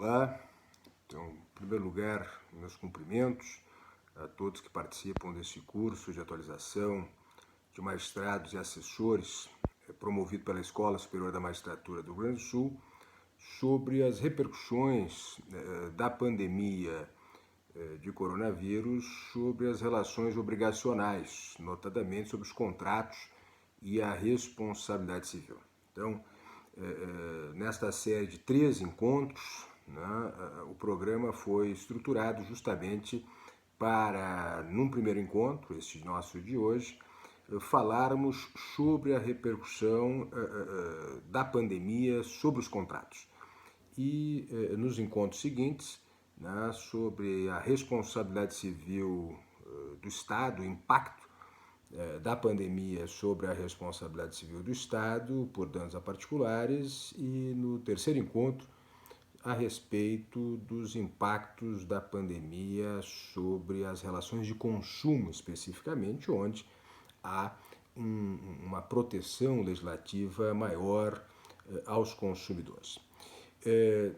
Olá, então, em primeiro lugar, meus cumprimentos a todos que participam desse curso de atualização de magistrados e assessores promovido pela Escola Superior da Magistratura do Rio Grande do Sul sobre as repercussões da pandemia de coronavírus sobre as relações obrigacionais, notadamente sobre os contratos e a responsabilidade civil. Então, nesta série de 3 encontros, o programa foi estruturado justamente para, num primeiro encontro, este nosso de hoje, falarmos sobre a repercussão da pandemia sobre os contratos. E nos encontros seguintes, sobre a responsabilidade civil do Estado, o impacto da pandemia sobre a responsabilidade civil do Estado por danos a particulares, e no terceiro encontro a respeito dos impactos da pandemia sobre as relações de consumo, especificamente, onde há uma proteção legislativa maior aos consumidores.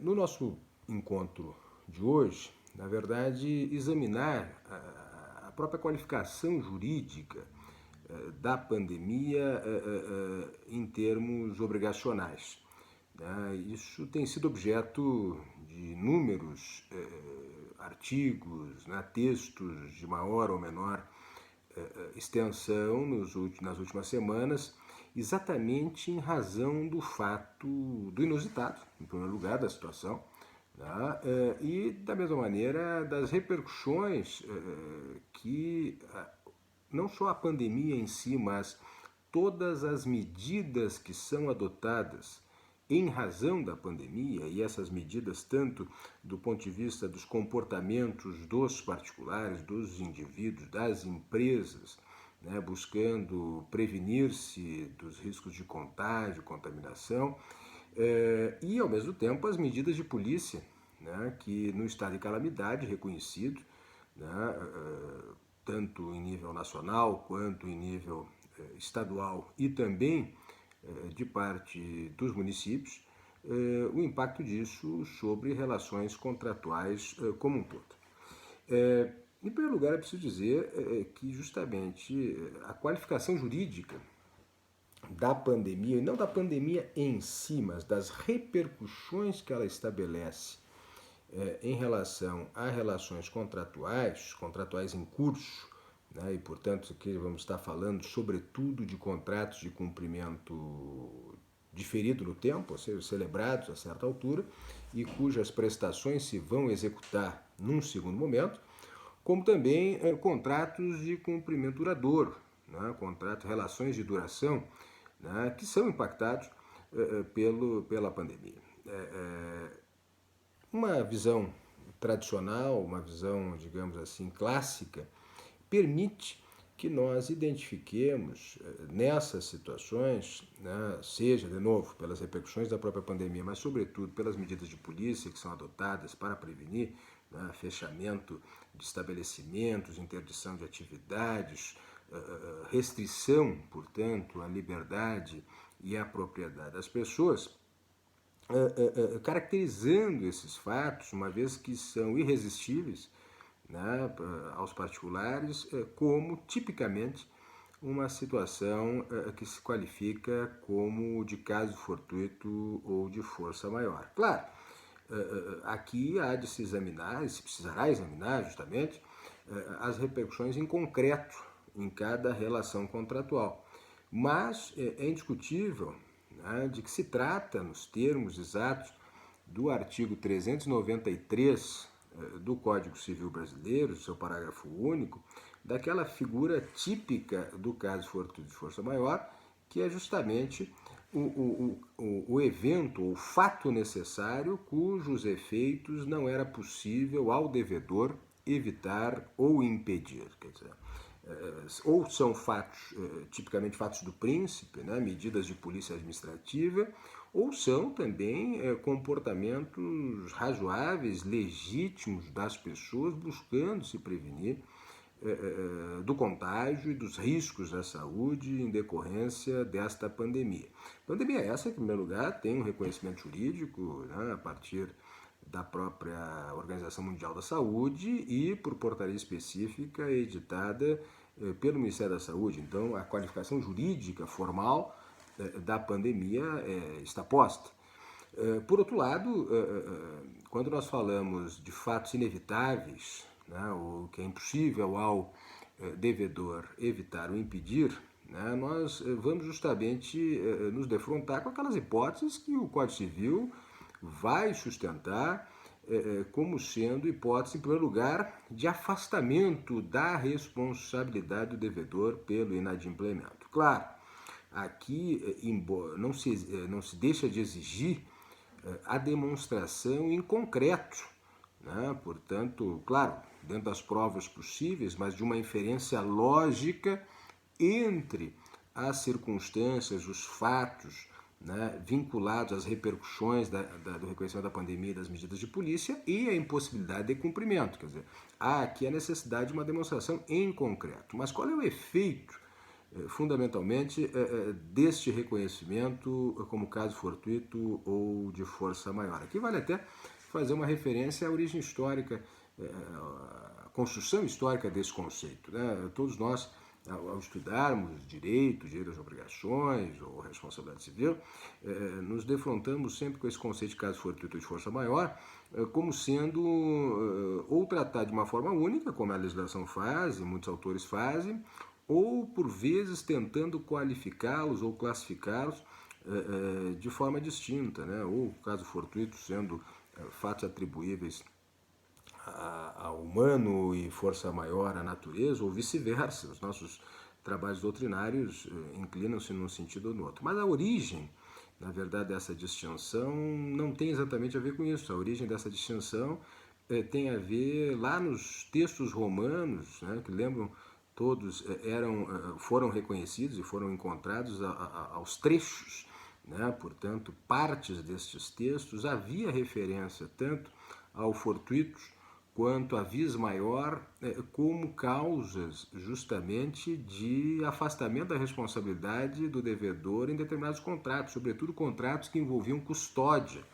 No nosso encontro de hoje, na verdade, examinar a própria qualificação jurídica da pandemia em termos obrigacionais. Isso tem sido objeto de inúmeros artigos, textos de maior ou menor extensão nas últimas semanas, exatamente em razão do fato do inusitado, em primeiro lugar, da situação, e da mesma maneira das repercussões que não só a pandemia em si, mas todas as medidas que são adotadas em razão da pandemia, e essas medidas tanto do ponto de vista dos comportamentos dos particulares, dos indivíduos, das empresas, buscando prevenir-se dos riscos de contágio, contaminação, e ao mesmo tempo as medidas de polícia, que no estado de calamidade reconhecido, tanto em nível nacional quanto em nível estadual e também de parte dos municípios, o impacto disso sobre relações contratuais como um todo. Em primeiro lugar, é preciso dizer que justamente a qualificação jurídica da pandemia, e não da pandemia em si, mas das repercussões que ela estabelece em relação a relações contratuais em curso, e portanto aqui vamos estar falando sobretudo de contratos de cumprimento diferido no tempo, ou seja, celebrados a certa altura e cujas prestações se vão executar num segundo momento, como também contratos de cumprimento duradouro, relações de duração, que são impactados pela pandemia. Uma visão tradicional, uma visão, digamos assim, clássica, permite que nós identifiquemos nessas situações, seja, de novo, pelas repercussões da própria pandemia, mas sobretudo pelas medidas de polícia que são adotadas para prevenir fechamento de estabelecimentos, interdição de atividades, restrição, portanto, à liberdade e à propriedade das pessoas, caracterizando esses fatos, uma vez que são irresistíveis aos particulares, como tipicamente uma situação que se qualifica como de caso fortuito ou de força maior. Claro, aqui há de se examinar, e se precisará examinar justamente, as repercussões em concreto em cada relação contratual. Mas é indiscutível de que se trata, nos termos exatos do artigo 393 do Código Civil Brasileiro, seu parágrafo único, daquela figura típica do caso fortuito de força maior, que é justamente o evento ou fato necessário cujos efeitos não era possível ao devedor evitar ou impedir. Quer dizer, ou são fatos, tipicamente fatos do príncipe, medidas de polícia administrativa, ou são também comportamentos razoáveis, legítimos das pessoas buscando se prevenir do contágio e dos riscos à saúde em decorrência desta pandemia. Pandemia essa, em primeiro lugar, tem um reconhecimento jurídico a partir da própria Organização Mundial da Saúde e por portaria específica editada pelo Ministério da Saúde. Então, a qualificação jurídica formal da pandemia está posta. Por outro lado, quando nós falamos de fatos inevitáveis, né, o que é impossível ao devedor evitar ou impedir, né, nós vamos justamente nos defrontar com aquelas hipóteses que o Código Civil vai sustentar como sendo hipótese, em primeiro lugar, de afastamento da responsabilidade do devedor pelo inadimplemento. Claro, aqui não se deixa de exigir a demonstração em concreto, né? Portanto, claro, dentro das provas possíveis, mas de uma inferência lógica entre as circunstâncias, os fatos, né, vinculados às repercussões do reconhecimento da pandemia e das medidas de polícia e a impossibilidade de cumprimento. Quer dizer, há aqui a necessidade de uma demonstração em concreto. Mas qual é o efeito, fundamentalmente, deste reconhecimento como caso fortuito ou de força maior? Aqui vale até fazer uma referência à origem histórica, à construção histórica desse conceito, né? Todos nós, ao estudarmos direito às obrigações ou responsabilidade civil, nos defrontamos sempre com esse conceito de caso fortuito ou de força maior, como sendo ou tratado de uma forma única, como a legislação faz, e muitos autores fazem, ou por vezes tentando qualificá-los ou classificá-los de forma distinta, né? Ou caso fortuito sendo fatos atribuíveis ao humano e força maior à natureza, ou vice-versa. Os nossos trabalhos doutrinários inclinam-se num sentido ou no outro. Mas a origem, na verdade, dessa distinção não tem exatamente a ver com isso. A origem dessa distinção tem a ver lá nos textos romanos, né, que lembram todos foram reconhecidos e foram encontrados aos trechos, né? Portanto, partes destes textos havia referência tanto ao fortuitus quanto a vis maior como causas justamente de afastamento da responsabilidade do devedor em determinados contratos, sobretudo contratos que envolviam custódia,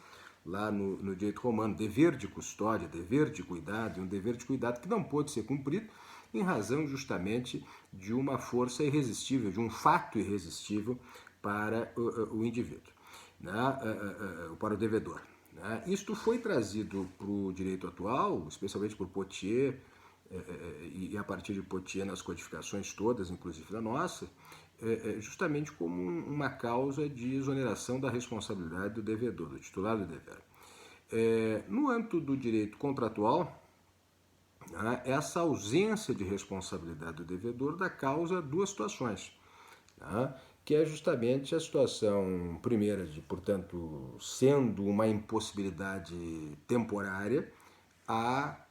lá no direito romano, dever de custódia, dever de cuidado, e um dever de cuidado que não pôde ser cumprido em razão justamente de uma força irresistível, de um fato irresistível para o indivíduo, né? Para o devedor. Né? Isto foi trazido para o direito atual, especialmente por Pottier, e a partir de Pottier nas codificações todas, inclusive da nossa, justamente como uma causa de exoneração da responsabilidade do devedor, do titular do dever. No âmbito do direito contratual, essa ausência de responsabilidade do devedor dá causa a duas situações, que é justamente a situação primeira de, portanto, sendo uma impossibilidade temporária, a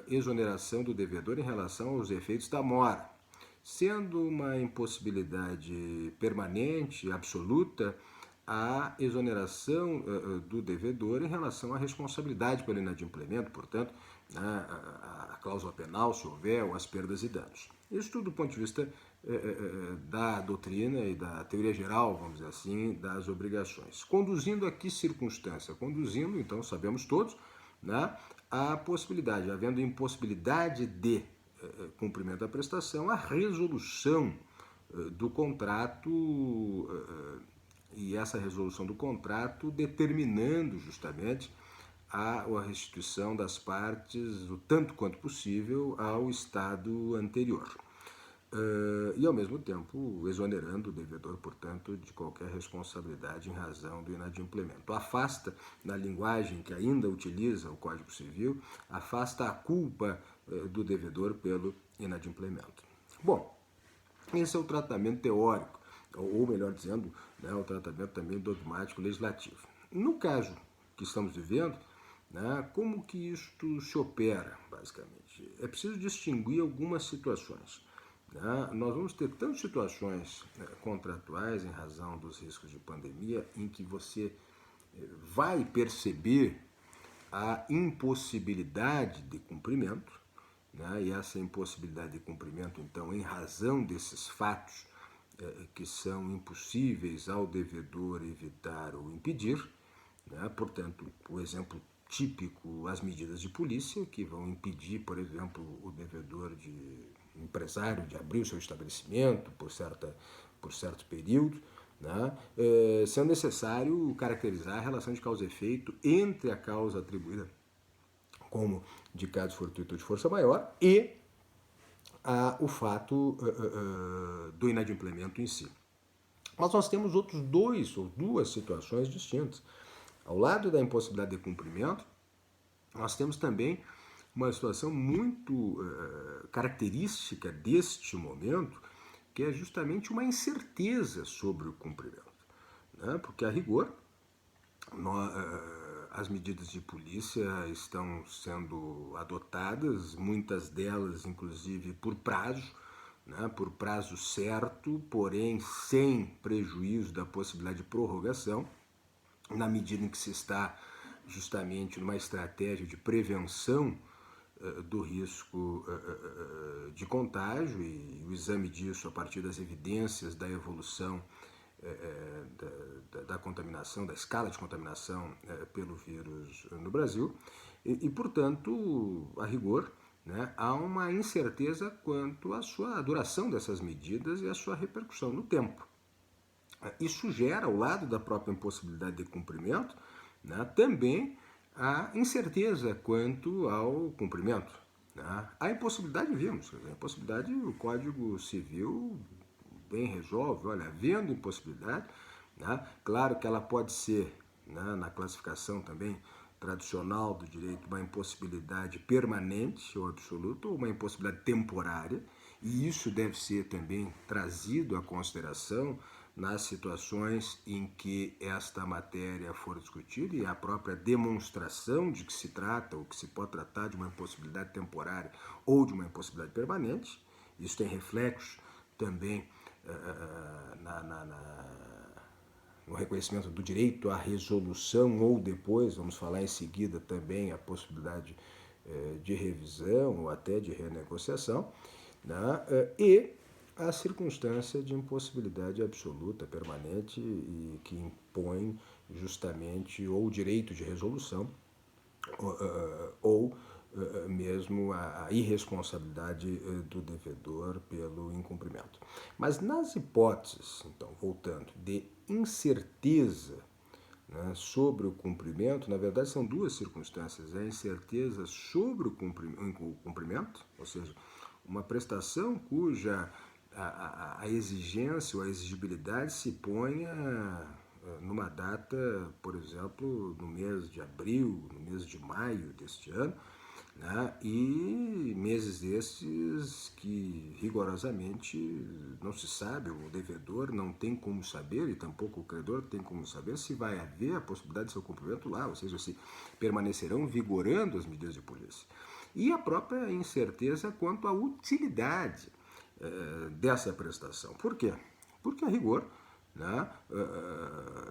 exoneração do devedor em relação aos efeitos da mora. Sendo uma impossibilidade permanente, absoluta, a exoneração do devedor em relação à responsabilidade pelo inadimplemento, portanto, a cláusula penal, se houver, ou as perdas e danos. Isso tudo do ponto de vista da doutrina e da teoria geral, vamos dizer assim, das obrigações. Conduzindo a que circunstância? Conduzindo, então, sabemos todos, né, a possibilidade, havendo impossibilidade de cumprimento da prestação, a resolução do contrato e essa resolução do contrato determinando justamente a restituição das partes, o tanto quanto possível, ao estado anterior. E, ao mesmo tempo, exonerando o devedor, portanto, de qualquer responsabilidade em razão do inadimplemento. Afasta, na linguagem que ainda utiliza o Código Civil, afasta a culpa do devedor pelo inadimplemento. Bom, esse é o tratamento teórico, ou melhor dizendo, né, o tratamento também dogmático legislativo. No caso que estamos vivendo, né, como que isto se opera, basicamente? É preciso distinguir algumas situações. Nós vamos ter tantas situações contratuais em razão dos riscos de pandemia em que você vai perceber a impossibilidade de cumprimento, né? E essa impossibilidade de cumprimento, então, em razão desses fatos que são impossíveis ao devedor evitar ou impedir, né? Portanto, o exemplo típico as medidas de polícia, que vão impedir, por exemplo, o devedor empresário de abrir o seu estabelecimento por certo período, né? Sendo necessário caracterizar a relação de causa e efeito entre a causa atribuída como de caso fortuito de força maior e o fato do inadimplemento em si. Mas nós temos outros duas situações distintas. Ao lado da impossibilidade de cumprimento, nós temos também uma situação muito característica deste momento, que é justamente uma incerteza sobre o cumprimento, né? Porque, a rigor, as medidas de polícia estão sendo adotadas, muitas delas, inclusive, por prazo, né? Por prazo certo, porém sem prejuízo da possibilidade de prorrogação, na medida em que se está justamente numa estratégia de prevenção do risco de contágio e o exame disso a partir das evidências da evolução da contaminação, da escala de contaminação pelo vírus no Brasil e, portanto, a rigor, né, há uma incerteza quanto à sua duração dessas medidas e à sua repercussão no tempo. Isso gera, ao lado da própria impossibilidade de cumprimento, né, também a incerteza quanto ao cumprimento. Né? A impossibilidade, vimos, a impossibilidade, o Código Civil bem resolve, olha, havendo impossibilidade, né, claro que ela pode ser, né, na classificação também tradicional do direito, uma impossibilidade permanente ou absoluta, ou uma impossibilidade temporária, e isso deve ser também trazido à consideração nas situações em que esta matéria for discutida e a própria demonstração de que se trata ou que se pode tratar de uma impossibilidade temporária ou de uma impossibilidade permanente. Isso tem reflexos também no reconhecimento do direito à resolução ou depois, vamos falar em seguida também a possibilidade de revisão ou até de renegociação, né? E a circunstância de impossibilidade absoluta, permanente e que impõe justamente ou o direito de resolução ou mesmo a irresponsabilidade do devedor pelo incumprimento. Mas nas hipóteses, então, voltando, de incerteza, né, sobre o cumprimento, na verdade são duas circunstâncias. A incerteza sobre o cumprimento, ou seja, uma prestação cuja a exigência ou a exigibilidade se ponha numa data, por exemplo, no mês de abril, no mês de maio deste ano, né? E meses desses que rigorosamente não se sabe, o devedor não tem como saber e tampouco o credor tem como saber se vai haver a possibilidade de seu cumprimento lá, ou seja, se permanecerão vigorando as medidas de polícia. E a própria incerteza quanto à utilidade dessa prestação. Por quê? Porque, a rigor, né,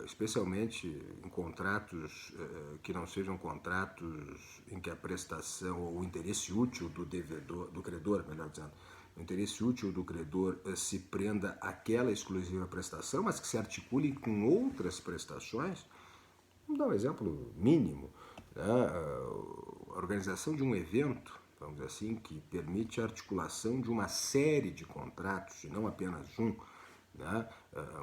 especialmente em contratos que não sejam contratos em que a prestação ou o interesse útil do devedor, do credor, melhor dizendo, o interesse útil do credor se prenda àquela exclusiva prestação, mas que se articule com outras prestações. Vamos dar um exemplo mínimo, né? A organização de um evento, vamos dizer assim, que permite a articulação de uma série de contratos, e não apenas um, né?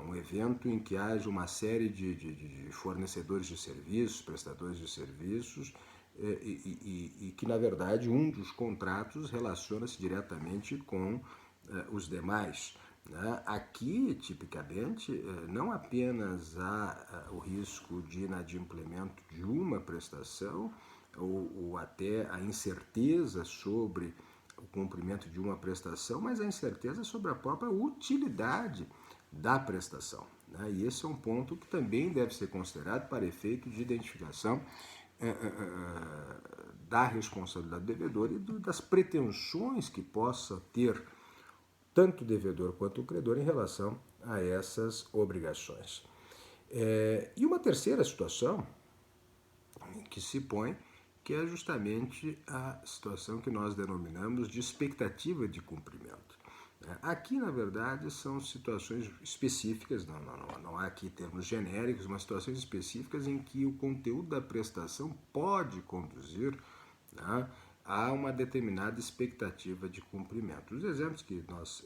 Um evento em que haja uma série de fornecedores de serviços, prestadores de serviços, e que, na verdade, um dos contratos relaciona-se diretamente com os demais. Né? Aqui, tipicamente, não apenas há o risco de inadimplemento de uma prestação, ou até a incerteza sobre o cumprimento de uma prestação, mas a incerteza sobre a própria utilidade da prestação. Né? E esse é um ponto que também deve ser considerado para efeito de identificação da responsabilidade do devedor e das pretensões que possa ter tanto o devedor quanto o credor em relação a essas obrigações. E uma terceira situação que se põe, que é justamente a situação que nós denominamos de expectativa de cumprimento. Aqui, na verdade, são situações específicas, não há aqui termos genéricos, mas situações específicas em que o conteúdo da prestação pode conduzir, né, a uma determinada expectativa de cumprimento. Os exemplos que nós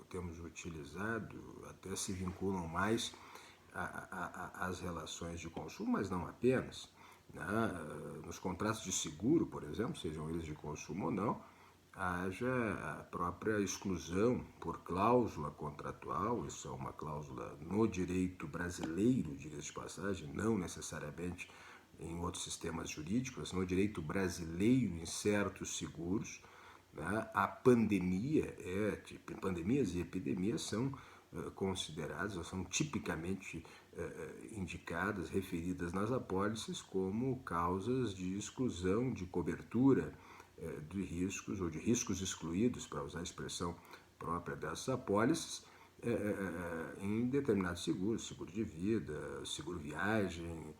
temos utilizado até se vinculam mais às relações de consumo, mas não apenas. Né? Nos contratos de seguro, por exemplo, sejam eles de consumo ou não, haja a própria exclusão por cláusula contratual, isso é uma cláusula no direito brasileiro, diga-se de passagem, não necessariamente em outros sistemas jurídicos, no direito brasileiro em certos seguros. Né? A pandemia, pandemias e epidemias são consideradas, ou são tipicamente indicadas, referidas nas apólices como causas de exclusão de cobertura de riscos ou de riscos excluídos, para usar a expressão própria dessas apólices, em determinados seguros, seguro de vida, seguro viagem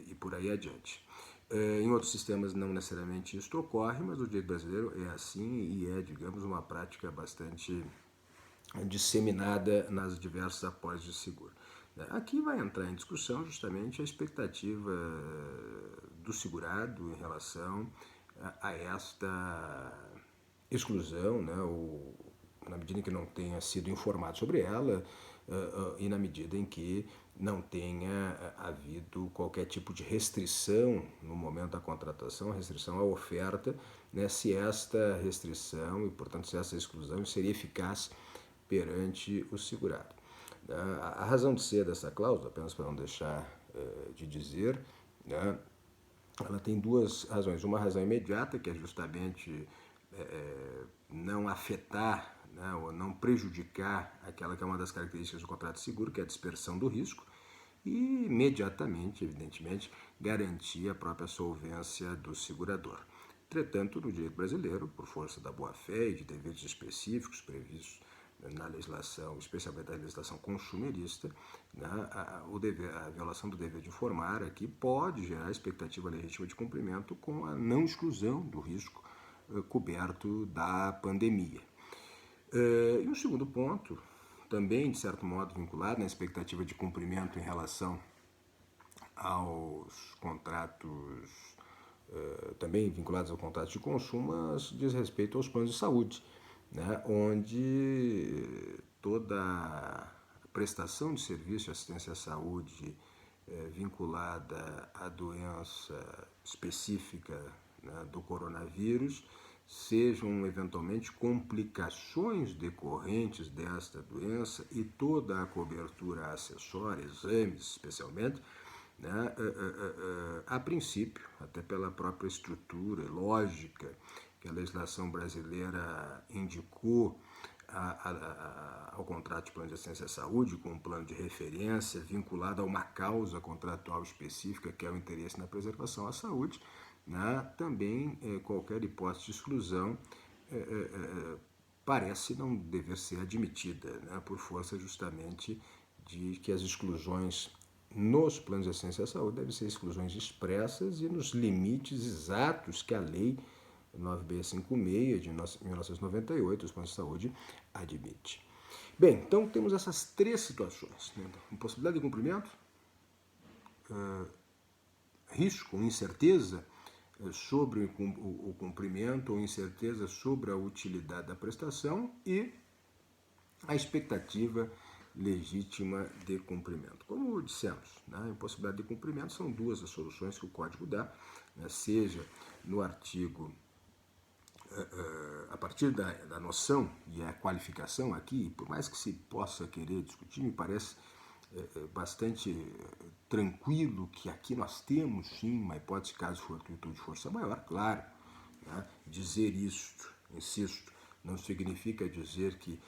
e por aí adiante. Em outros sistemas não necessariamente isso ocorre, mas o direito brasileiro é assim e é, digamos, uma prática bastante disseminada nas diversas apólices de seguro. Aqui vai entrar em discussão justamente a expectativa do segurado em relação a esta exclusão, né, ou na medida em que não tenha sido informado sobre ela e na medida em que não tenha havido qualquer tipo de restrição no momento da contratação, restrição à oferta, né, se esta restrição e, portanto, se essa exclusão seria eficaz perante o segurado. A razão de ser dessa cláusula, apenas para não deixar de dizer, né, ela tem duas razões. Uma razão imediata, que é justamente não afetar, né, ou não prejudicar aquela que é uma das características do contrato de seguro, que é a dispersão do risco, e imediatamente, evidentemente, garantir a própria solvência do segurador. Entretanto, no direito brasileiro, por força da boa-fé e de deveres específicos previstos na legislação, especialmente na legislação consumerista, né, a violação do dever de informar aqui pode gerar expectativa legítima de cumprimento com a não exclusão do risco coberto da pandemia. E um segundo ponto, também de certo modo vinculado na expectativa de cumprimento em relação aos contratos, também vinculados ao contrato de consumo, diz respeito aos planos de saúde, né, onde toda a prestação de serviço de assistência à saúde vinculada à doença específica, né, do coronavírus, sejam eventualmente complicações decorrentes desta doença e toda a cobertura acessória, exames especialmente, né, a princípio, até pela própria estrutura e lógica que a legislação brasileira indicou ao contrato de plano de assistência à saúde, com um plano de referência vinculado a uma causa contratual específica, que é o interesse na preservação à saúde, né, também qualquer hipótese de exclusão parece não dever ser admitida, né, por força justamente de que as exclusões nos planos de assistência à saúde devem ser exclusões expressas e nos limites exatos que a lei 9656 de 1998, os planos de saúde, admite. Bem, então temos essas três situações, né? Impossibilidade de cumprimento, risco, incerteza sobre o cumprimento ou incerteza sobre a utilidade da prestação e a expectativa legítima de cumprimento. Como dissemos, né, a impossibilidade de cumprimento são duas as soluções que o Código dá, né, seja no artigo, a partir da noção e a qualificação aqui, por mais que se possa querer discutir, me parece bastante tranquilo que aqui nós temos sim uma hipótese de caso fortuito de força maior, claro, né, dizer isto, insisto, não significa dizer que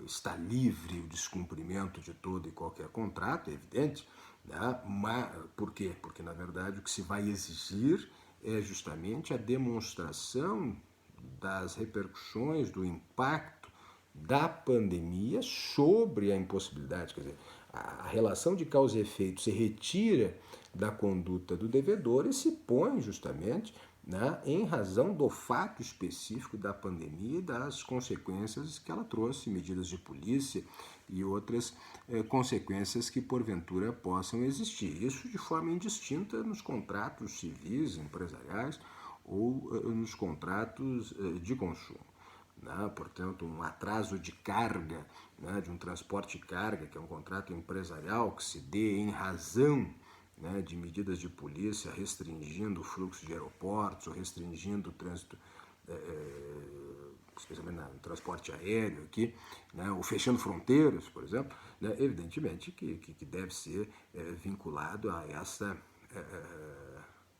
está livre o descumprimento de todo e qualquer contrato, é evidente, né? Mas, por quê? Porque, na verdade, o que se vai exigir é justamente a demonstração das repercussões, do impacto da pandemia sobre a impossibilidade, quer dizer, a relação de causa e efeito se retira da conduta do devedor e se põe justamente, né, em razão do fato específico da pandemia e das consequências que ela trouxe, medidas de polícia e outras consequências que porventura possam existir. Isso de forma indistinta nos contratos civis, empresariais ou nos contratos de consumo. Né? Portanto, um atraso de carga, né, de um transporte de carga, que é um contrato empresarial que se dê em razão, né, de medidas de polícia restringindo o fluxo de aeroportos ou restringindo o trânsito, especialmente no transporte aéreo aqui, né, ou fechando fronteiras, por exemplo, né, evidentemente que deve ser vinculado a essa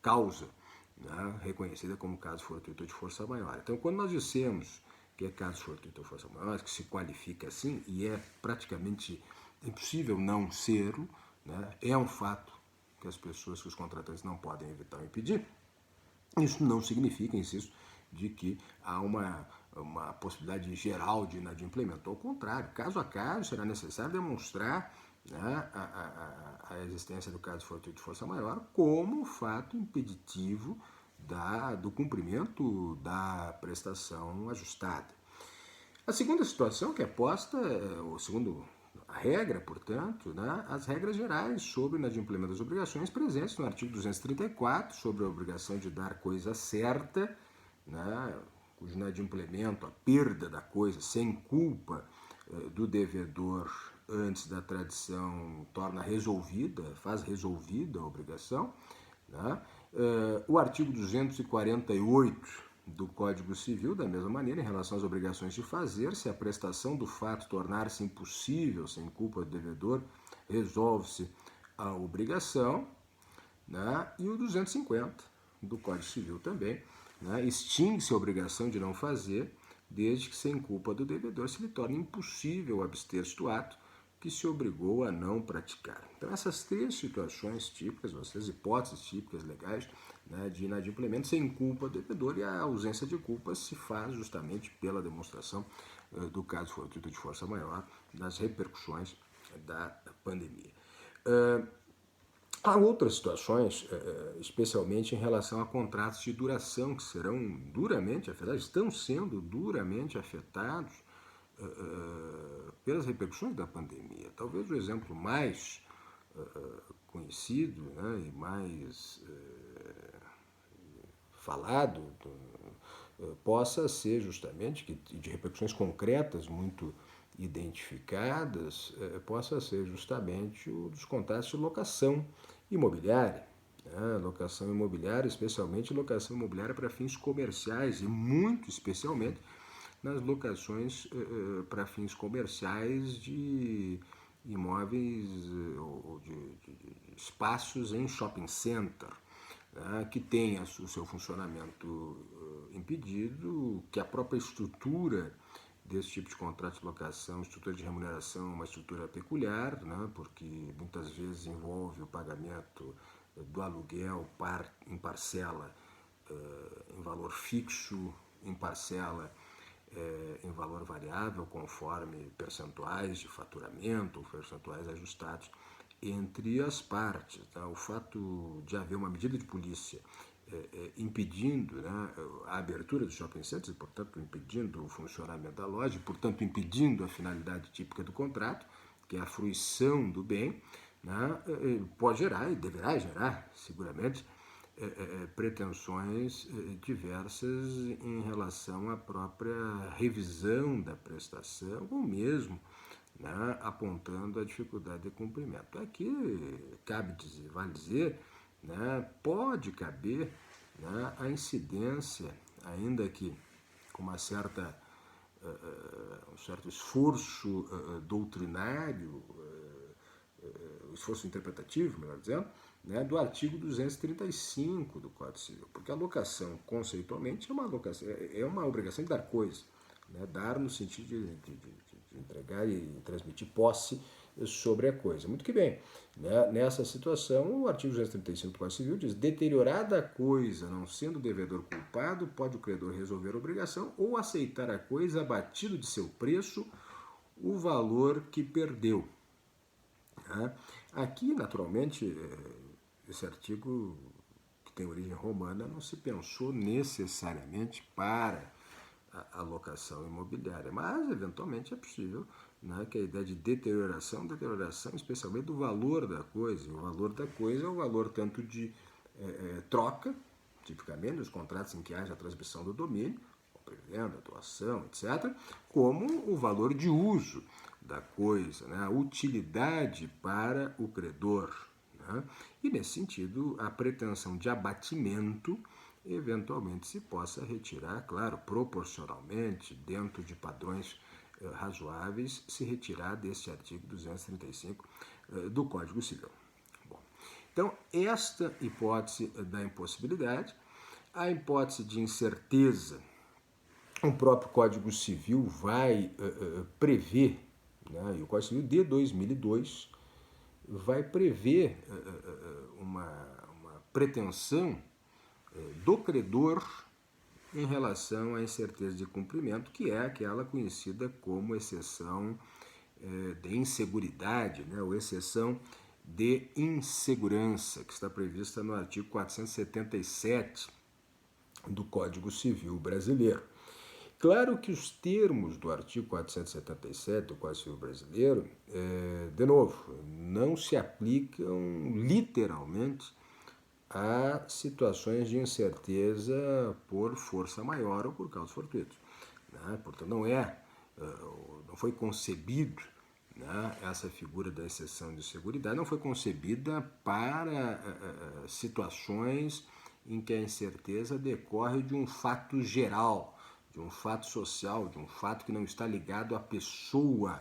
causa, né, reconhecida como caso fortuito de força maior. Então, quando nós dissemos que é caso fortuito de força maior, que se qualifica assim, e é praticamente impossível não ser, né, é um fato que as pessoas, que os contratantes não podem evitar ou impedir, isso não significa, insisto, de que há uma possibilidade geral de inadimplemento. Ao contrário, caso a caso, será necessário demonstrar, né, a existência do caso fortuito de força maior como fato impeditivo do cumprimento da prestação ajustada. A segunda situação que é posta, o segundo a regra, portanto, né, as regras gerais sobre o inadimplemento das obrigações presentes no artigo 234, sobre a obrigação de dar coisa certa, né, cujo inadimplemento, a perda da coisa sem culpa do devedor antes da tradição torna resolvida, faz resolvida a obrigação, né? O artigo 248 do Código Civil, da mesma maneira, em relação às obrigações de fazer, se a prestação do fato tornar-se impossível sem culpa do devedor, resolve-se a obrigação, né? E o 250 do Código Civil também, né, extingue-se a obrigação de não fazer, desde que sem culpa do devedor se lhe torne impossível abster-se do ato que se obrigou a não praticar. Então, essas três situações típicas, essas hipóteses típicas legais, né, de inadimplemento sem culpa do devedor, e a ausência de culpa se faz justamente pela demonstração do caso fortuito de força maior, das repercussões da pandemia. Há outras situações, especialmente em relação a contratos de duração, que serão duramente afetados, estão sendo duramente afetados pelas repercussões da pandemia. Talvez o exemplo mais conhecido, né, e mais falado possa ser justamente, de repercussões concretas muito identificadas, possa ser justamente o dos contratos de locação imobiliária. Né? Locação imobiliária, especialmente locação imobiliária para fins comerciais e muito especialmente nas locações para fins comerciais de imóveis ou de espaços em shopping center, né, que tenha o seu funcionamento impedido, que a própria estrutura desse tipo de contrato de locação, estrutura de remuneração, é uma estrutura peculiar, né, porque muitas vezes envolve o pagamento do aluguel em parcela, em valor fixo, em parcela em valor variável, conforme percentuais de faturamento, percentuais ajustados entre as partes. Tá? O fato de haver uma medida de polícia impedindo, né, a abertura dos shopping centers, e, portanto, impedindo o funcionamento da loja, e, portanto, impedindo a finalidade típica do contrato, que é a fruição do bem, né, pode gerar, e deverá gerar, seguramente, pretensões diversas em relação à própria revisão da prestação, ou mesmo, né, apontando a dificuldade de cumprimento. Aqui cabe dizer, vale dizer, né, pode caber, né, a incidência, ainda que com uma certa, um certo esforço doutrinário, esforço interpretativo, melhor dizendo, né, do artigo 235 do Código Civil, porque a locação, conceitualmente, é uma obrigação de dar coisa, né, dar no sentido de entregar e transmitir posse sobre a coisa. Muito que bem, né, nessa situação, o artigo 235 do Código Civil diz: deteriorada a coisa, não sendo o devedor culpado, pode o credor resolver a obrigação ou aceitar a coisa abatido de seu preço o valor que perdeu. Aqui, naturalmente, esse artigo, que tem origem romana, não se pensou necessariamente para a locação imobiliária, mas eventualmente é possível, né, que a ideia de deterioração especialmente do valor da coisa, e o valor da coisa é o valor tanto de troca, tipicamente nos contratos em que haja a transmissão do domínio, compra e venda, doação, etc., como o valor de uso da coisa, né, a utilidade para o credor. Né? E, nesse sentido, a pretensão de abatimento eventualmente se possa retirar, claro, proporcionalmente, dentro de padrões razoáveis, se retirar deste artigo 235 do Código Civil. Bom, então, esta hipótese da impossibilidade, a hipótese de incerteza, o próprio Código Civil vai prever, né, e o Código Civil de 2002 vai prever uma pretensão do credor em relação à incerteza de cumprimento, que é aquela conhecida como exceção de inseguridade, né, ou exceção de insegurança, que está prevista no artigo 477 do Código Civil Brasileiro. Claro que os termos do artigo 477 do Código Civil Brasileiro, de novo, não se aplicam literalmente a situações de incerteza por força maior ou por causas fortuitas. Né? Portanto, não foi concebido, né, essa figura da exceção de seguridade, não foi concebida para situações em que a incerteza decorre de um fato geral, de um fato social, de um fato que não está ligado à pessoa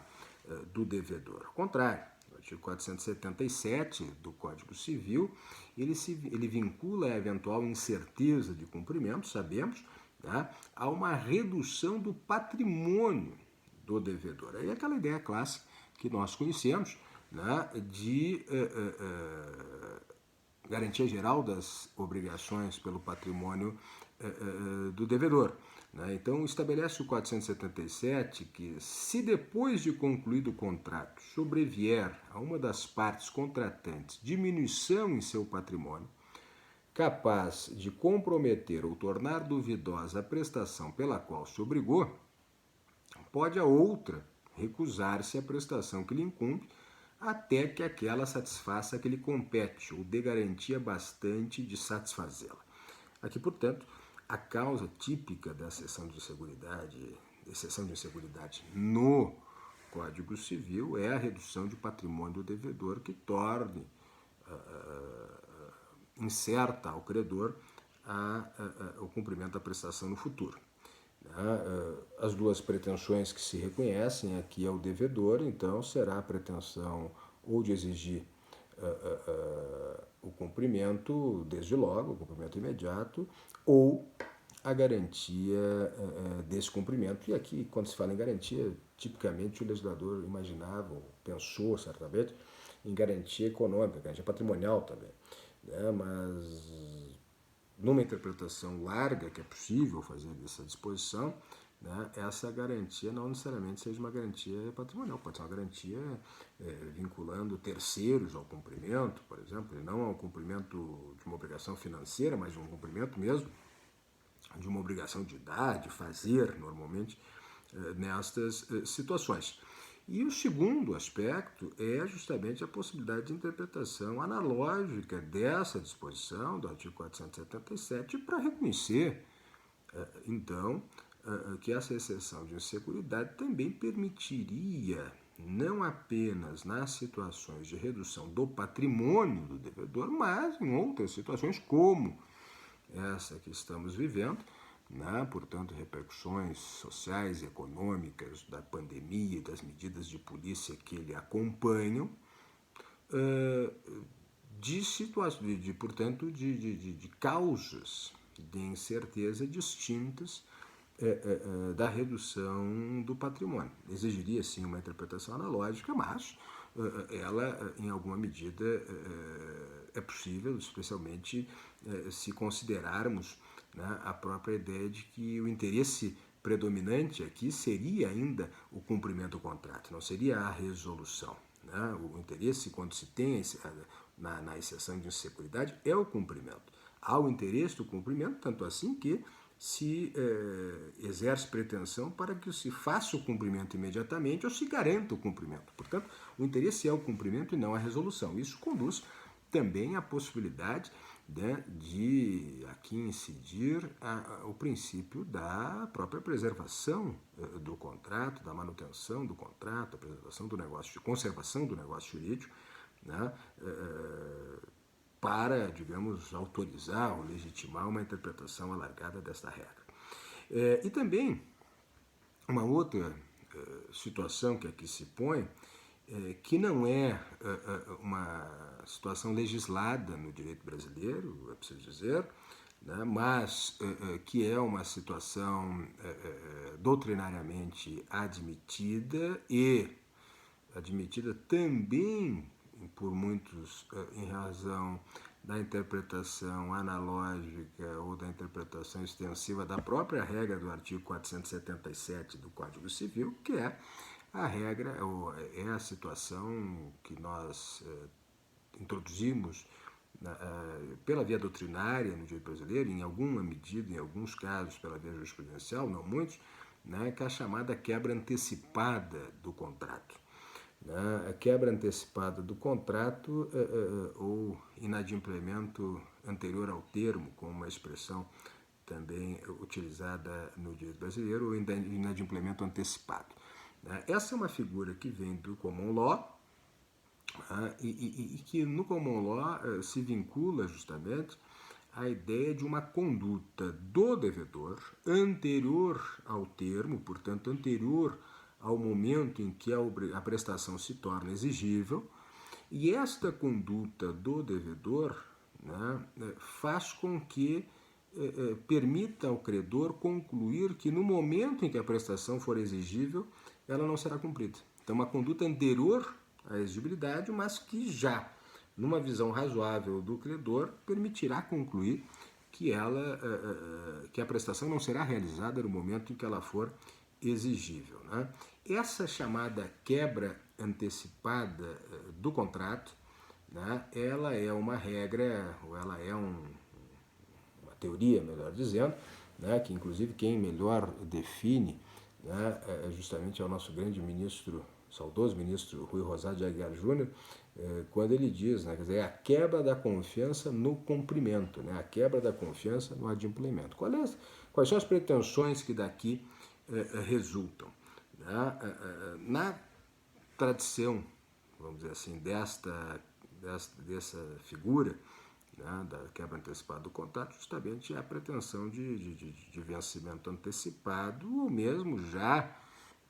do devedor. Ao contrário, o artigo 477 do Código Civil, ele vincula a eventual incerteza de cumprimento, sabemos, tá, a uma redução do patrimônio do devedor. Aí é aquela ideia clássica que nós conhecemos, né, de garantia geral das obrigações pelo patrimônio do devedor. Né? Então, estabelece o 477 que, se depois de concluído o contrato sobrevier a uma das partes contratantes diminuição em seu patrimônio, capaz de comprometer ou tornar duvidosa a prestação pela qual se obrigou, pode a outra recusar-se à prestação que lhe incumbe, até que aquela satisfaça a que lhe compete, ou dê garantia bastante de satisfazê-la. Aqui, portanto, a causa típica da exceção de inseguridade no Código Civil é a redução de patrimônio do devedor, que torne incerta ao credor o cumprimento da prestação no futuro. As duas pretensões que se reconhecem aqui ao devedor, então, será a pretensão ou de exigir o cumprimento desde logo, o cumprimento imediato, ou a garantia desse cumprimento. E aqui, quando se fala em garantia, tipicamente o legislador imaginava, ou pensou certamente, em garantia econômica, garantia patrimonial também. Né? Mas numa interpretação larga que é possível fazer dessa disposição, né, essa garantia não necessariamente seja uma garantia patrimonial, pode ser uma garantia vinculando terceiros ao cumprimento, por exemplo, e não ao cumprimento de uma obrigação financeira, mas de um cumprimento mesmo de uma obrigação de dar, de fazer, normalmente, nestas situações. E o segundo aspecto é justamente a possibilidade de interpretação analógica dessa disposição do artigo 477 para reconhecer, então, que essa exceção de inseguridade também permitiria, não apenas nas situações de redução do patrimônio do devedor, mas em outras situações como essa que estamos vivendo, né? Portanto, repercussões sociais e econômicas da pandemia e das medidas de polícia que ele acompanham, portanto, de causas de incerteza distintas da redução do patrimônio. Exigiria, sim, uma interpretação analógica, mas ela, em alguma medida, é possível, especialmente se considerarmos, né, a própria ideia de que o interesse predominante aqui seria ainda o cumprimento do contrato, não seria a resolução. Né? O interesse, quando se tem na exceção de inseguridade é o cumprimento. Há o interesse do cumprimento, tanto assim que se exerce pretensão para que se faça o cumprimento imediatamente ou se garanta o cumprimento. Portanto, o interesse é o cumprimento e não a resolução. Isso conduz também à possibilidade, né, de aqui incidir o princípio da própria preservação do contrato, da manutenção do contrato, a preservação do negócio, conservação do negócio jurídico, né, para, digamos, autorizar ou legitimar uma interpretação alargada desta regra. E também uma outra situação que aqui se põe, que não é uma situação legislada no direito brasileiro, é preciso dizer, né, mas que é uma situação doutrinariamente admitida e admitida também por muitos em razão da interpretação analógica ou da interpretação extensiva da própria regra do artigo 477 do Código Civil, que é a regra, é a situação que nós introduzimos pela via doutrinária no direito brasileiro, em alguma medida, em alguns casos pela via jurisprudencial, não muitos, né, que é a chamada quebra antecipada do contrato. A quebra antecipada do contrato ou inadimplemento anterior ao termo, como uma expressão também utilizada no direito brasileiro, ou inadimplemento antecipado. Essa é uma figura que vem do common law e que no common law se vincula justamente à ideia de uma conduta do devedor anterior ao termo, portanto anterior ao momento em que a prestação se torna exigível, e esta conduta do devedor, né, faz com que permita ao credor concluir que no momento em que a prestação for exigível, ela não será cumprida. Então, uma conduta anterior à exigibilidade, mas que já, numa visão razoável do credor, permitirá concluir que a prestação não será realizada no momento em que ela for exigível. Né? Essa chamada quebra antecipada do contrato, né, ela é uma regra, ou ela é uma teoria, melhor dizendo, né, que inclusive quem melhor define, né, justamente é o nosso grande ministro, saudoso ministro Rui Rosado de Aguiar Júnior, quando ele diz, né, quer dizer, a quebra da confiança no cumprimento, né, a quebra da confiança no adimplemento. Quais são as pretensões que daqui resultam? Na tradição, vamos dizer assim, dessa figura, né, da quebra antecipada do contrato, justamente a pretensão de vencimento antecipado, ou mesmo já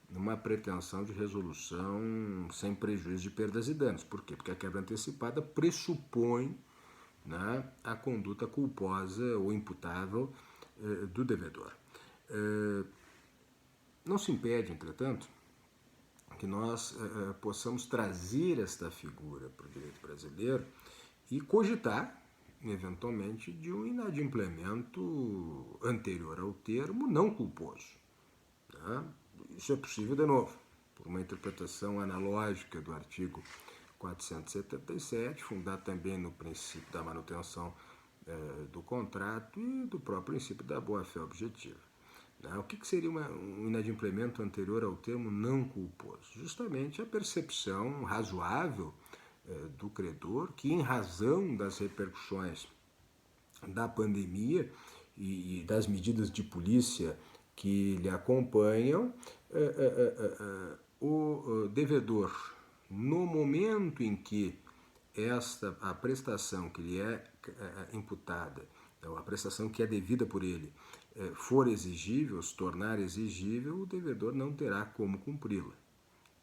numa pretensão de resolução sem prejuízo de perdas e danos. Por quê? Porque a quebra antecipada pressupõe, né, a conduta culposa ou imputável do devedor. Não se impede, entretanto, que nós possamos trazer esta figura para o direito brasileiro e cogitar, eventualmente, de um inadimplemento anterior ao termo não culposo. Tá? Isso é possível, de novo, por uma interpretação analógica do artigo 477, fundado também no princípio da manutenção do contrato e do próprio princípio da boa-fé objetiva. O que seria um inadimplemento anterior ao termo não culposo? Justamente a percepção razoável do credor que, em razão das repercussões da pandemia e das medidas de polícia que lhe acompanham, o devedor, no momento em que a prestação que lhe é imputada, a prestação que é devida por ele, for exigível, se tornar exigível, o devedor não terá como cumpri-la.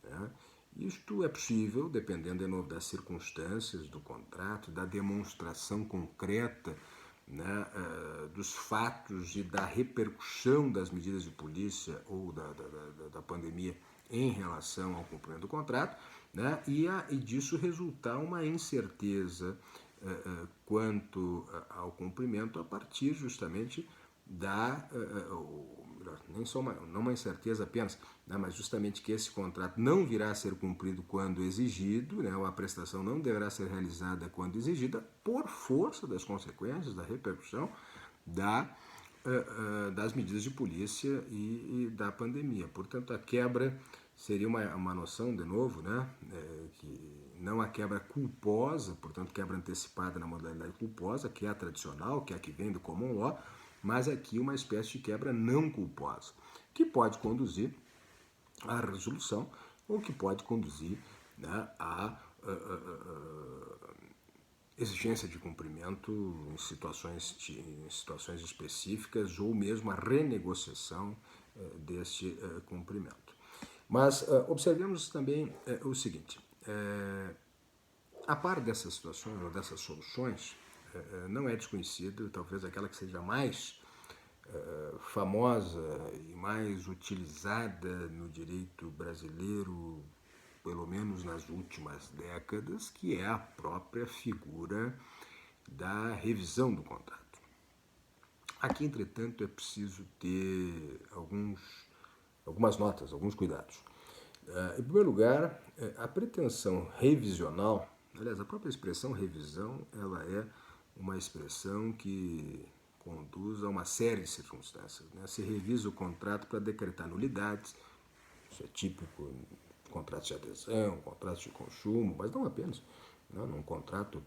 Né? Isto é possível, dependendo de novo das circunstâncias do contrato, da demonstração concreta, né, dos fatos e da repercussão das medidas de polícia ou da pandemia em relação ao cumprimento do contrato, né, e disso resultar uma incerteza quanto ao cumprimento a partir justamente nem só não uma incerteza apenas, né, mas justamente que esse contrato não virá a ser cumprido quando exigido, né, ou a prestação não deverá ser realizada quando exigida, por força das consequências, da repercussão das medidas de polícia e da pandemia. Portanto, a quebra seria uma noção, de novo, né, que não a quebra culposa, portanto, quebra antecipada na modalidade culposa, que é a tradicional, que é a que vem do common law, mas aqui uma espécie de quebra não culposa, que pode conduzir à resolução ou que pode conduzir, né, à exigência de cumprimento em situações específicas ou mesmo a renegociação deste cumprimento. Mas observemos também o seguinte, a par dessas situações ou dessas soluções, não é desconhecido, talvez aquela que seja mais famosa e mais utilizada no direito brasileiro, pelo menos nas últimas décadas, que é a própria figura da revisão do contrato. Aqui, entretanto, é preciso ter algumas notas, alguns cuidados. Em primeiro lugar, a pretensão revisional, aliás, a própria expressão revisão, ela é uma expressão que conduz a uma série de circunstâncias, né? Se revisa o contrato para decretar nulidades, isso é típico em contratos de adesão, contratos de consumo, mas não apenas, né? Num contrato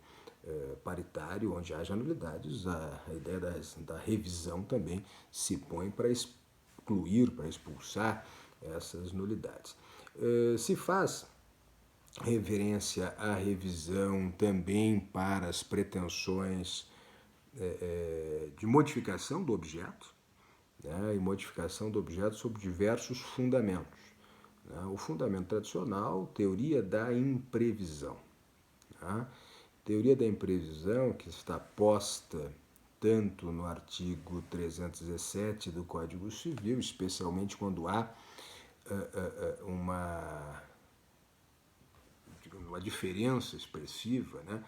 paritário onde haja nulidades, a ideia da revisão também se põe para excluir, para expulsar essas nulidades. Se faz referência à revisão também para as pretensões de modificação do objeto, né, e modificação do objeto sob diversos fundamentos. Né? O fundamento tradicional, teoria da imprevisão. Tá? Teoria da imprevisão que está posta tanto no artigo 317 do Código Civil, especialmente quando há uma diferença expressiva, né,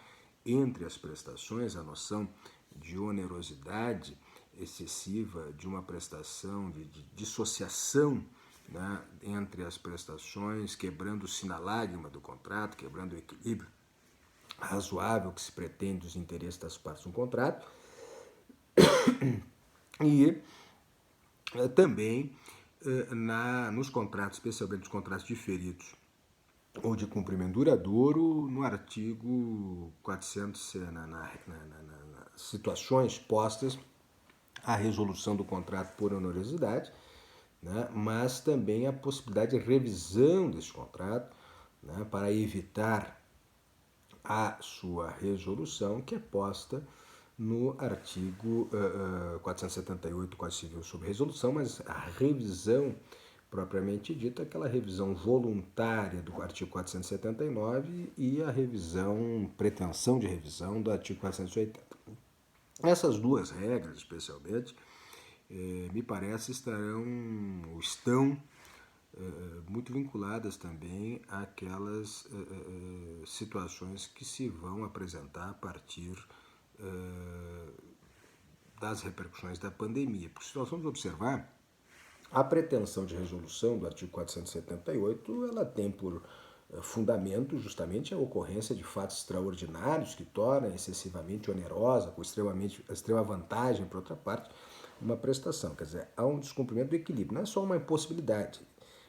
entre as prestações, a noção de onerosidade excessiva de uma prestação, de dissociação, né, entre as prestações, quebrando o sinalágma do contrato, quebrando o equilíbrio razoável que se pretende dos interesses das partes no contrato, e também nos contratos, especialmente nos contratos diferidos ou de cumprimento duradouro, no artigo 400, nas situações postas à resolução do contrato por onerosidade, né, mas também a possibilidade de revisão desse contrato, né, para evitar a sua resolução, que é posta no artigo 478 do Código Civil sobre resolução, mas a revisão propriamente dita, aquela revisão voluntária do artigo 479 e a pretensão de revisão do artigo 480. Essas duas regras, especialmente, me parece estão muito vinculadas também àquelas situações que se vão apresentar a partir das repercussões da pandemia. Porque se nós vamos observar, a pretensão de resolução do artigo 478, ela tem por fundamento justamente a ocorrência de fatos extraordinários que tornam excessivamente onerosa, com extrema vantagem, por outra parte, uma prestação. Quer dizer, há um descumprimento do equilíbrio, não é só uma impossibilidade.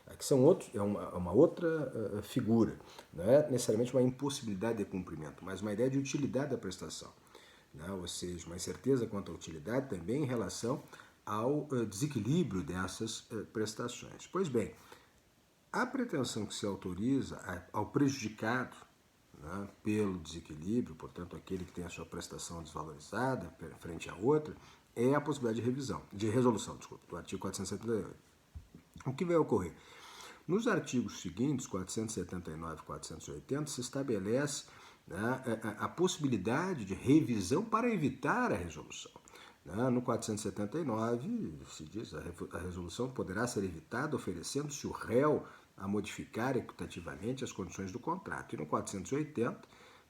Aqui é uma outra figura, não é necessariamente uma impossibilidade de cumprimento, mas uma ideia de utilidade da prestação, né? Ou seja, uma incerteza quanto à utilidade também em relação ao desequilíbrio dessas prestações. Pois bem, a pretensão que se autoriza ao prejudicado, né, pelo desequilíbrio, portanto, aquele que tem a sua prestação desvalorizada frente à outra, é a possibilidade de resolução, do artigo 478. O que vai ocorrer? Nos artigos seguintes, 479 e 480, se estabelece, né, a possibilidade de revisão para evitar a resolução. No 479, se diz a resolução poderá ser evitada oferecendo-se o réu a modificar equitativamente as condições do contrato. E no 480,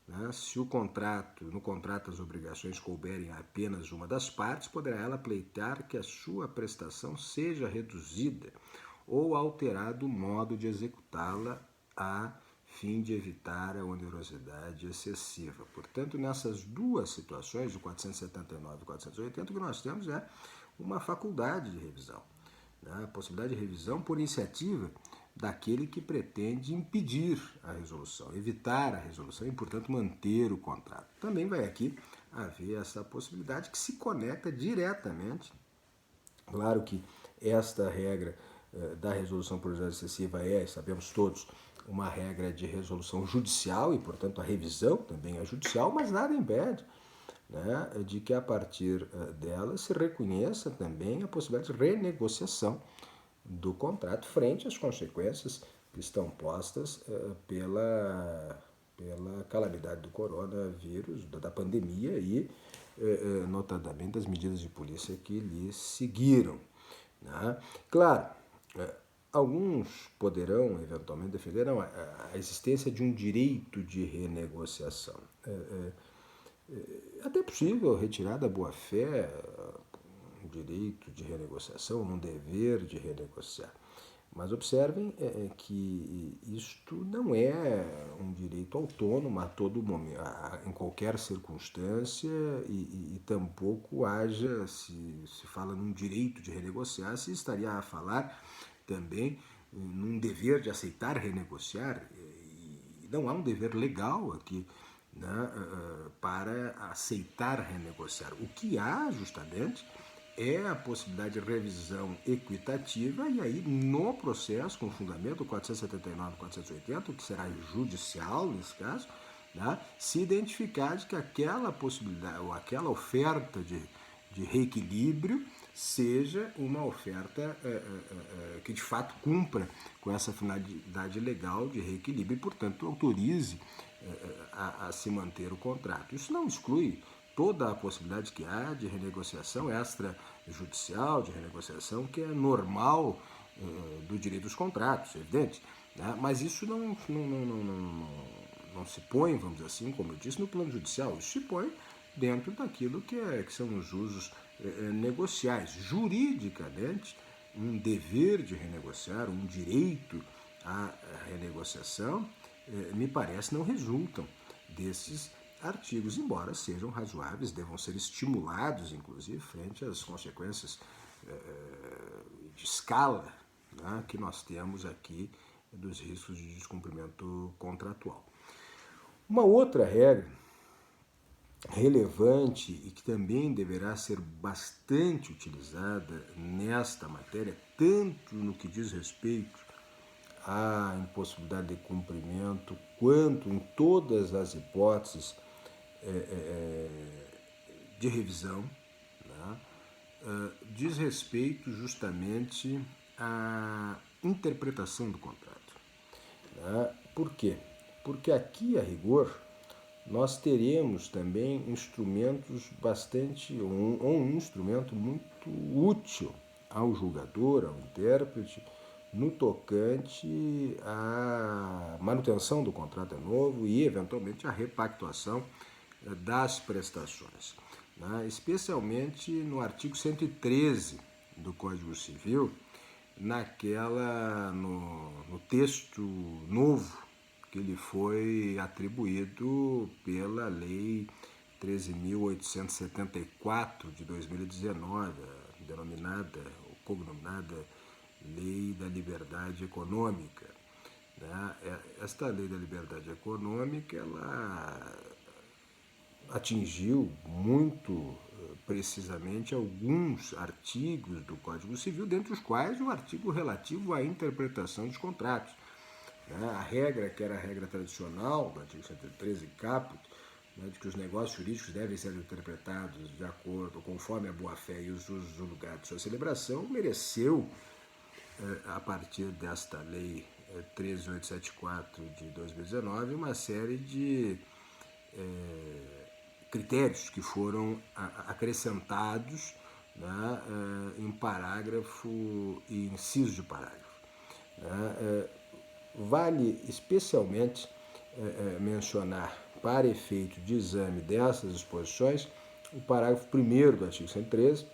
né? Se no contrato as obrigações couberem a apenas uma das partes, poderá ela pleitear que a sua prestação seja reduzida ou alterado o modo de executá-la a fim de evitar a onerosidade excessiva. Portanto, nessas duas situações, o 479 e 480, o que nós temos é uma faculdade de revisão, né? A possibilidade de revisão por iniciativa daquele que pretende impedir a resolução, evitar a resolução e, portanto, manter o contrato. Também vai aqui haver essa possibilidade que se conecta diretamente. Claro que esta regra da resolução por onerosidade excessiva é, sabemos todos, uma regra de resolução judicial e, portanto, a revisão também é judicial, mas nada impede, né, de que a partir dela se reconheça também a possibilidade de renegociação do contrato frente às consequências que estão postas pela calamidade do coronavírus, da pandemia e, notadamente, das medidas de polícia que lhe seguiram, né? Claro, alguns poderão eventualmente defender a existência de um direito de renegociação. Até possível retirar da boa-fé um direito de renegociação, um dever de renegociar. Mas observem que isto não é um direito autônomo a todo momento, em qualquer circunstância, e tampouco haja, se fala num direito de renegociar, se estaria a falar também num dever de aceitar renegociar, e não há um dever legal aqui, né, para aceitar renegociar. O que há, justamente, é a possibilidade de revisão equitativa, e aí no processo, com fundamento 479 e 480, que será judicial nesse caso, né, se identificar de que aquela possibilidade ou aquela oferta de reequilíbrio seja uma oferta que de fato cumpra com essa finalidade legal de reequilíbrio e, portanto, autorize a se manter o contrato. Isso não exclui toda a possibilidade que há de renegociação extrajudicial, de renegociação que é normal do direito dos contratos, é evidente, né? Mas isso não se põe, vamos dizer assim, como eu disse, no plano judicial. Isso se põe dentro daquilo que são os usos negociais. Juridicamente, um dever de renegociar, um direito à renegociação, me parece, não resultam desses artigos, embora sejam razoáveis, devam ser estimulados, inclusive, frente às consequências de escala, né, que nós temos aqui dos riscos de descumprimento contratual. Uma outra regra relevante e que também deverá ser bastante utilizada nesta matéria, tanto no que diz respeito à impossibilidade de cumprimento, quanto em todas as hipóteses de revisão, né, diz respeito justamente à interpretação do contrato. Né? Por quê? Porque aqui, a rigor, nós teremos também instrumentos um instrumento muito útil ao julgador, ao intérprete, no tocante à manutenção do contrato novo e, eventualmente, à repactuação das prestações, né? Especialmente no artigo 113 do Código Civil, no texto novo que lhe foi atribuído pela Lei 13.874 de 2019, denominada ou cognominada Lei da Liberdade Econômica, né? Esta Lei da Liberdade Econômica, ela atingiu muito precisamente alguns artigos do Código Civil, dentre os quais o artigo relativo à interpretação dos contratos. A regra, que era a regra tradicional do artigo 113 caput, né, de que os negócios jurídicos devem ser interpretados de acordo, conforme a boa-fé e os usos do lugar de sua celebração, mereceu, a partir desta lei 13.874 de 2019, uma série de critérios que foram acrescentados, né, em parágrafo e inciso de parágrafo. Né? Vale especialmente mencionar, para efeito de exame dessas disposições, o parágrafo 1º do artigo 113,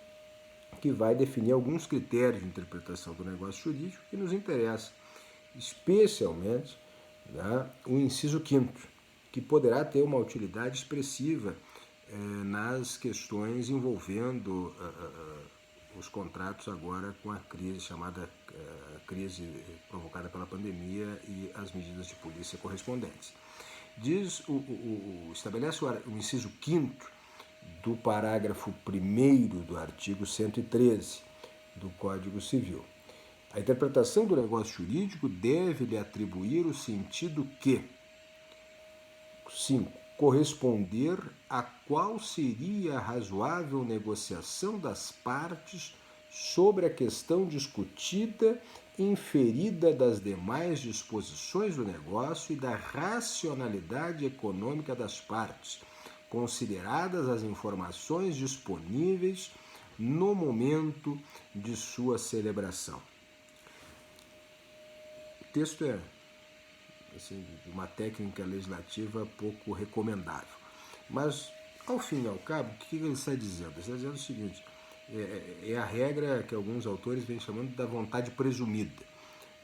que vai definir alguns critérios de interpretação do negócio jurídico que nos interessa, especialmente, né, o inciso 5º, que poderá ter uma utilidade expressiva nas questões envolvendo os contratos agora com a crise chamada crise provocada pela pandemia e as medidas de polícia correspondentes. Estabelece o inciso 5º do parágrafo 1º do artigo 113 do Código Civil. A interpretação do negócio jurídico deve lhe atribuir o sentido que 5. Corresponder a qual seria a razoável negociação das partes sobre a questão discutida, inferida das demais disposições do negócio e da racionalidade econômica das partes, consideradas as informações disponíveis no momento de sua celebração. O texto é assim, uma técnica legislativa pouco recomendável. Mas, ao fim e ao cabo, o que ele está dizendo? Ele está dizendo o seguinte, é a regra que alguns autores vêm chamando da vontade presumida.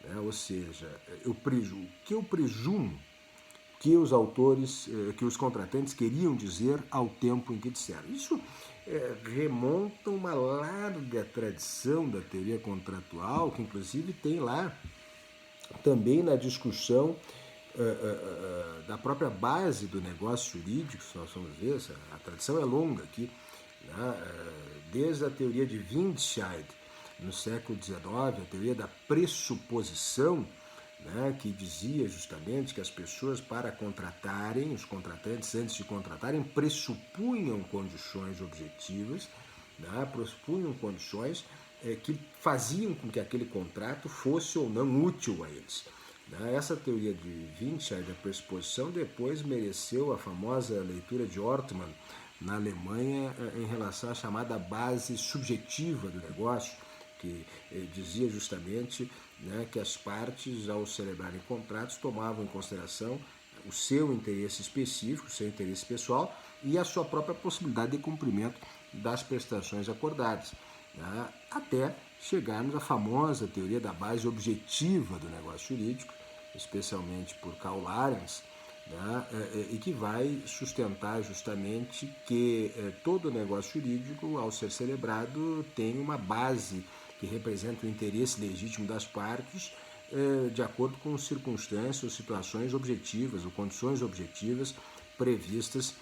Né? Ou seja, eu presumo que os autores, que os contratantes queriam dizer ao tempo em que disseram. Isso remonta a uma larga tradição da teoria contratual, que inclusive tem lá também na discussão da própria base do negócio jurídico, se nós vamos ver, a tradição é longa aqui, né? Desde a teoria de Windscheid, no século XIX, a teoria da pressuposição, né, que dizia justamente que as pessoas, para contratarem, os contratantes, antes de contratarem, pressupunham condições objetivas, né, pressupunham condições que faziam com que aquele contrato fosse ou não útil a eles. Essa teoria de Windscheid, da pressuposição, depois mereceu a famosa leitura de Ortmann na Alemanha em relação à chamada base subjetiva do negócio, que dizia justamente, né, que as partes, ao celebrarem contratos, tomavam em consideração o seu interesse específico, o seu interesse pessoal e a sua própria possibilidade de cumprimento das prestações acordadas, né, até chegarmos à famosa teoria da base objetiva do negócio jurídico, especialmente por Karl Arens, né, e que vai sustentar justamente que todo negócio jurídico, ao ser celebrado, tem uma base que representa o interesse legítimo das partes de acordo com circunstâncias ou situações objetivas ou condições objetivas previstas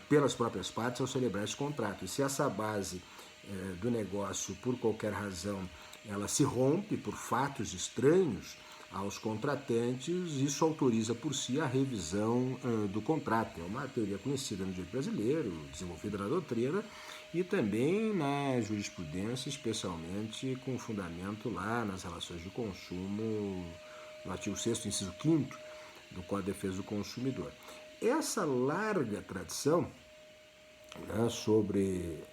pelas próprias partes ao celebrar esse contrato. E se essa base do negócio, por qualquer razão, ela se rompe por fatos estranhos aos contratantes, isso autoriza por si a revisão do contrato. É uma teoria conhecida no direito brasileiro, desenvolvida na doutrina e também na jurisprudência, especialmente com fundamento lá nas relações de consumo, no artigo 6º, inciso 5º do Código de Defesa do Consumidor. Essa larga tradição, né, sobre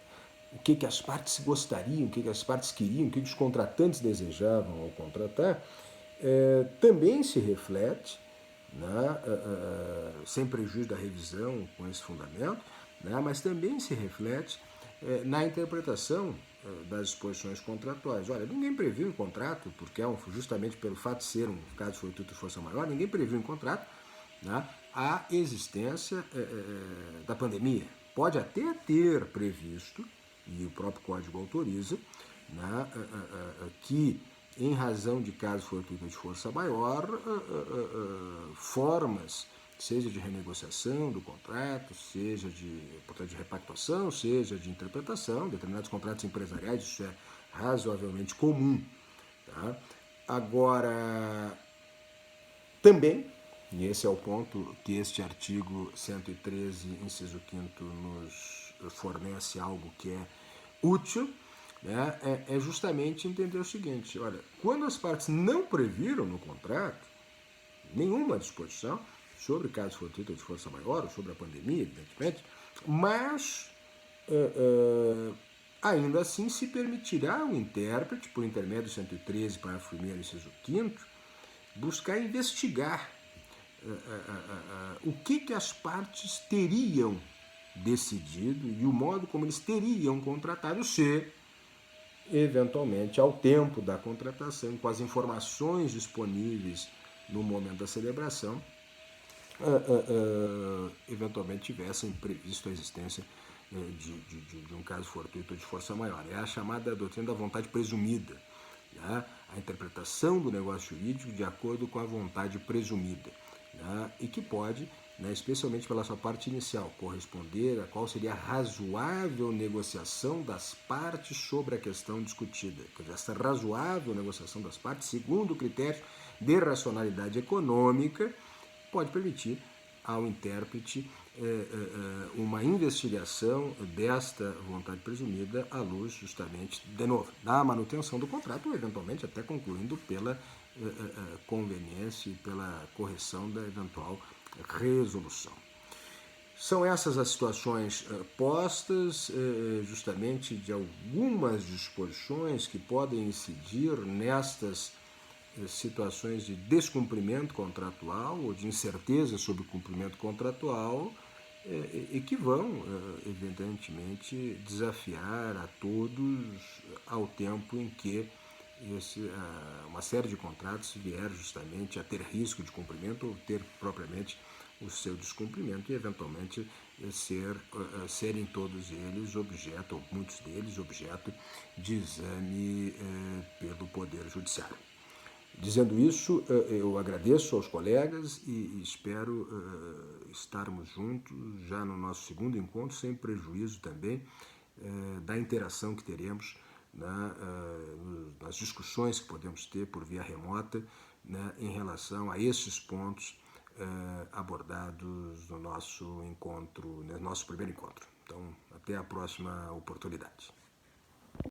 o que as partes gostariam, o que as partes queriam, o que os contratantes desejavam ao contratar, também se reflete, né, sem prejuízo da revisão com esse fundamento, né, mas também se reflete na interpretação das disposições contratuais. Olha, ninguém previu em contrato, porque justamente pelo fato de ser um caso fortuito de força maior, ninguém previu em contrato, né, a existência da pandemia. Pode até ter previsto, e o próprio Código autoriza, né, que em razão de caso fortuito de força maior, formas, seja de renegociação do contrato, seja portanto, de repactuação, seja de interpretação, determinados contratos empresariais, isso é razoavelmente comum. Tá? Agora, também, e esse é o ponto que este artigo 113, inciso 5º, nos fornece algo que é útil, né, é justamente entender o seguinte, olha, quando as partes não previram no contrato nenhuma disposição sobre caso fortuito de força maior, ou sobre a pandemia, evidentemente, mas ainda assim se permitirá ao intérprete, por intermédio do 113, parágrafo 1º, inciso 5º, buscar investigar o que as partes teriam decidido e o modo como eles teriam contratado se, eventualmente, ao tempo da contratação, com as informações disponíveis no momento da celebração, eventualmente tivessem previsto a existência de um caso fortuito ou de força maior. É a chamada doutrina da vontade presumida, né? A interpretação do negócio jurídico de acordo com a vontade presumida, né? E que pode, né, especialmente pela sua parte inicial, corresponder a qual seria a razoável negociação das partes sobre a questão discutida. Quer dizer, essa razoável negociação das partes, segundo o critério de racionalidade econômica, pode permitir ao intérprete uma investigação desta vontade presumida à luz, justamente, de novo, da manutenção do contrato, ou eventualmente até concluindo pela conveniência e pela correção da eventual resolução. São essas as situações postas, justamente, de algumas disposições que podem incidir nestas situações de descumprimento contratual ou de incerteza sobre o cumprimento contratual e que vão, evidentemente, desafiar a todos ao tempo em que uma série de contratos vier justamente a ter risco de cumprimento ou ter propriamente o seu descumprimento e, eventualmente, serem todos eles objeto, ou muitos deles, objeto de exame pelo Poder Judiciário. Dizendo isso, eu agradeço aos colegas e espero estarmos juntos já no nosso segundo encontro, sem prejuízo também da interação que teremos nas discussões que podemos ter por via remota, né, em relação a esses pontos abordados no nosso encontro, no nosso primeiro encontro. Então, até a próxima oportunidade.